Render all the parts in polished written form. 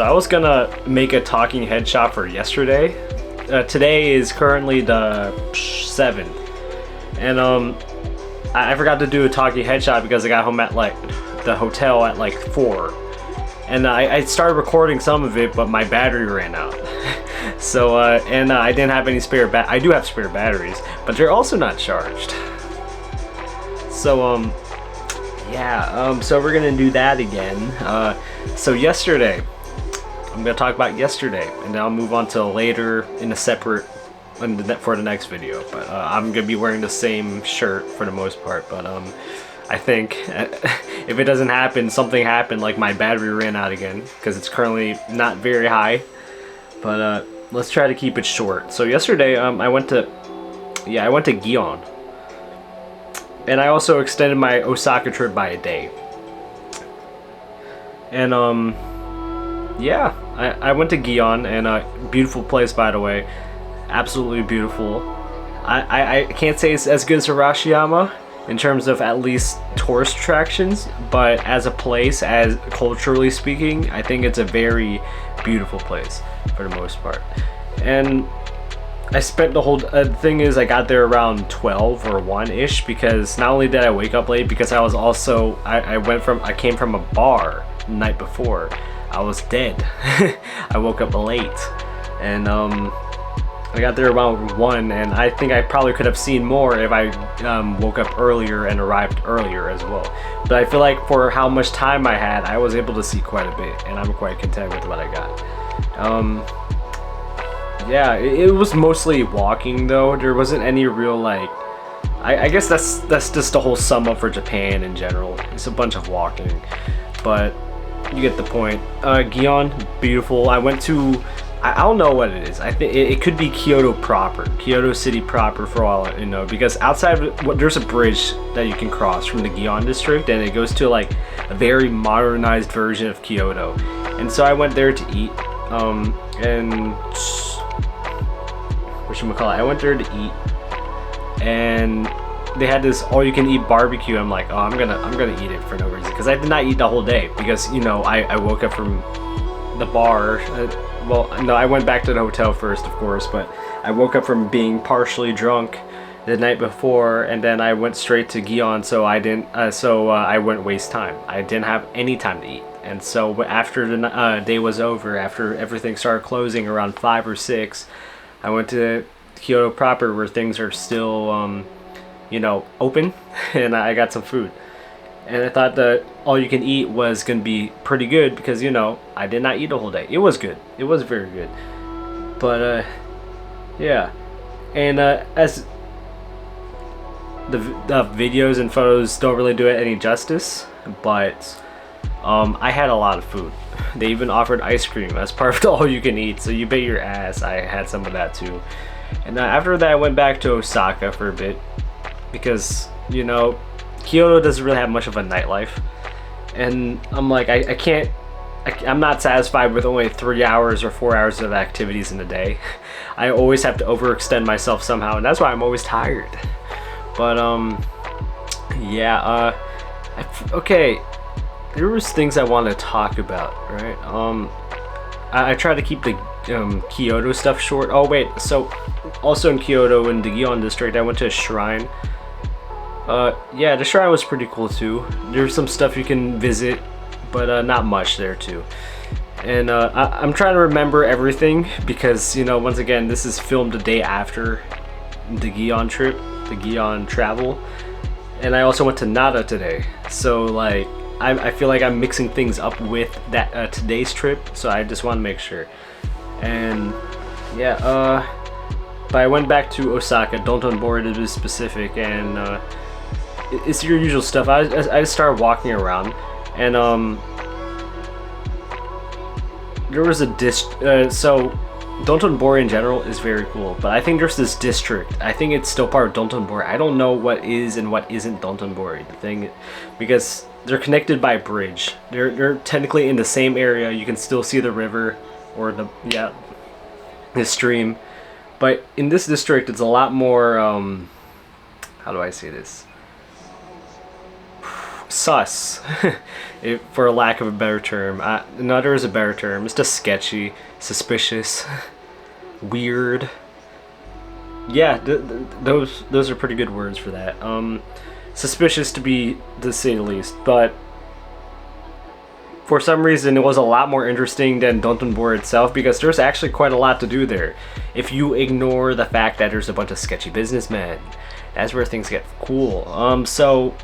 So I was gonna make a talking head shot for yesterday. Today is currently the 7th, and I forgot to do a talking head shot because I got home at like the hotel at like 4, and I started recording some of it, but my battery ran out. So I didn't have any spare I do have spare batteries, but they're also not charged. So so we're gonna do that again. So yesterday, I'm gonna talk about yesterday, and then I'll move on to later in a separate for the next video. But I'm gonna be wearing the same shirt for the most part. But I think if it doesn't happen, something happened, like my battery ran out again, because it's currently not very high. But let's try to keep it short. So yesterday, I went to Gion, and I also extended my Osaka trip by a day. And yeah, I went to Gion, and beautiful place, by the way, absolutely beautiful. I can't say it's as good as Arashiyama in terms of at least tourist attractions, but as a place, as culturally speaking, I think it's a very beautiful place for the most part. And I spent the whole thing is I got there around 12 or 1-ish, because not only did I wake up late, because I was also I came from a bar the night before. I was dead. I woke up late, and I got there around 1, and I think I probably could have seen more if I woke up earlier and arrived earlier as well. But I feel like for how much time I had, I was able to see quite a bit, and I'm quite content with what I got. Yeah, it was mostly walking though. There wasn't any real like, I guess that's just the whole sum up for Japan in general. It's a bunch of walking, but you get the point. Gion, beautiful. I went to, I don't know what it is. I think it could be Kyoto proper, Kyoto city proper, for all you know, because outside of, there's a bridge that you can cross from the Gion district, and it goes to like a very modernized version of Kyoto. And so I went there to eat, and whatchamacallit, I went there to eat, and they had this all-you-can-eat barbecue. I'm like, oh, I'm gonna eat it for no reason, because I did not eat the whole day, because you know I woke up from the bar. Well, no, I went back to the hotel first, of course, but I woke up from being partially drunk the night before, and then I went straight to Gion, so I wouldn't waste time. I didn't have any time to eat, and so after the day was over, after everything started closing around 5 or 6, I went to Kyoto proper, where things are still, you know, open, and I got some food. And I thought that all you can eat was gonna be pretty good, because you know I did not eat the whole day. It was good. It was very good. But yeah, and as the videos and photos don't really do it any justice, but I had a lot of food. They even offered ice cream as part of the all you can eat, so you bet your ass I had some of that too. And after that I went back to Osaka for a bit, because you know Kyoto doesn't really have much of a nightlife, and I'm like, I'm not satisfied with only 3 hours or 4 hours of activities in a day. I always have to overextend myself somehow, and that's why I'm always tired. But yeah, okay, there was things I want to talk about, right? I try to keep the Kyoto stuff short. Oh wait, so also in Kyoto, in the Gion district, I went to a shrine. Yeah, the shrine was pretty cool too. There's some stuff you can visit, but not much there too. And I'm trying to remember everything, because you know, once again, this is filmed the day after the Gion trip, the Gion travel, and I also went to Nara today. So like, I feel like I'm mixing things up with that today's trip, so I just want to make sure. And yeah, but I went back to Osaka, Dotonbori to be specific, and it's your usual stuff. I just started walking around, and there was a so Dotonbori in general is very cool, but I think there's this district, I think it's still part of Dotonbori. I don't know what is and what isn't Dotonbori, the thing, because they're connected by a bridge. They're technically in the same area. You can still see the river, or the stream, but in this district it's a lot more how do I say this, sus, for lack of a better term. No, there is a better term. It's just sketchy, suspicious, weird. Yeah, those are pretty good words for that. Suspicious, to say the least. But for some reason it was a lot more interesting than Dotonbori itself, because there's actually quite a lot to do there. If you ignore the fact that there's a bunch of sketchy businessmen, that's where things get cool. So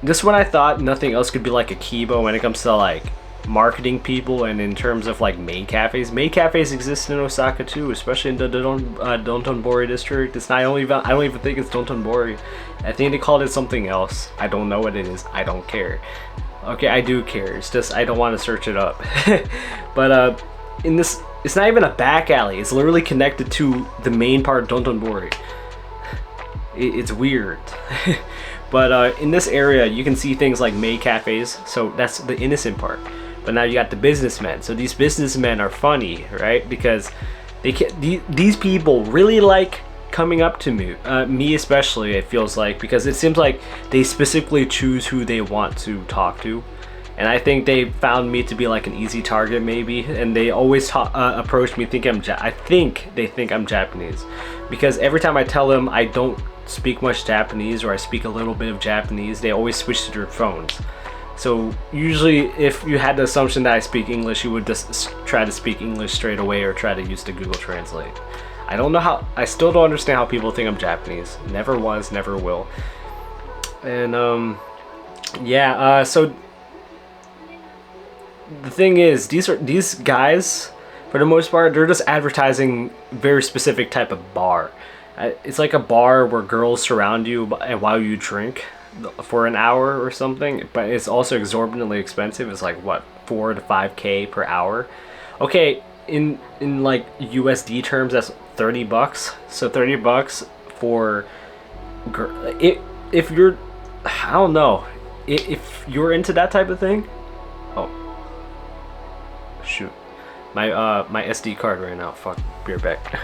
this one, I thought nothing else could be like Akiba when it comes to like marketing people, and in terms of like maid cafes. Maid cafes exist in Osaka too, especially in the Dotonbori district. It's not, I don't even think it's Dotonbori. I think they called it something else. I don't know what it is. I don't care. Okay, I do care. It's just I don't want to search it up. But in this It's not even a back alley. It's literally connected to the main part of Dotonbori. It's weird. But in this area, you can see things like maid cafes. So that's the innocent part. But now you got the businessmen. So these businessmen are funny, right? Because these people really like coming up to me especially, it feels like, because it seems like they specifically choose who they want to talk to. And I think they found me to be like an easy target maybe, and they always approach me thinking I think they think I'm Japanese, because every time I tell them I don't speak much Japanese or I speak a little bit of Japanese, they always switch to their phones. So usually if you had the assumption that I speak English, you would just try to speak English straight away or try to use the Google Translate. I don't know how, I still don't understand how people think I'm Japanese. Never was, never will. And yeah, so the thing is, these guys, for the most part, they're just advertising very specific type of bar. It's like a bar where girls surround you while you drink for an hour or something, but it's also exorbitantly expensive. It's like what, 4 to 5K per hour. Okay, in like USD terms, that's 30 bucks. So 30 bucks for if you're, I don't know, if you're into that type of thing. Oh shoot, my SD card ran out. Fuck, be right back.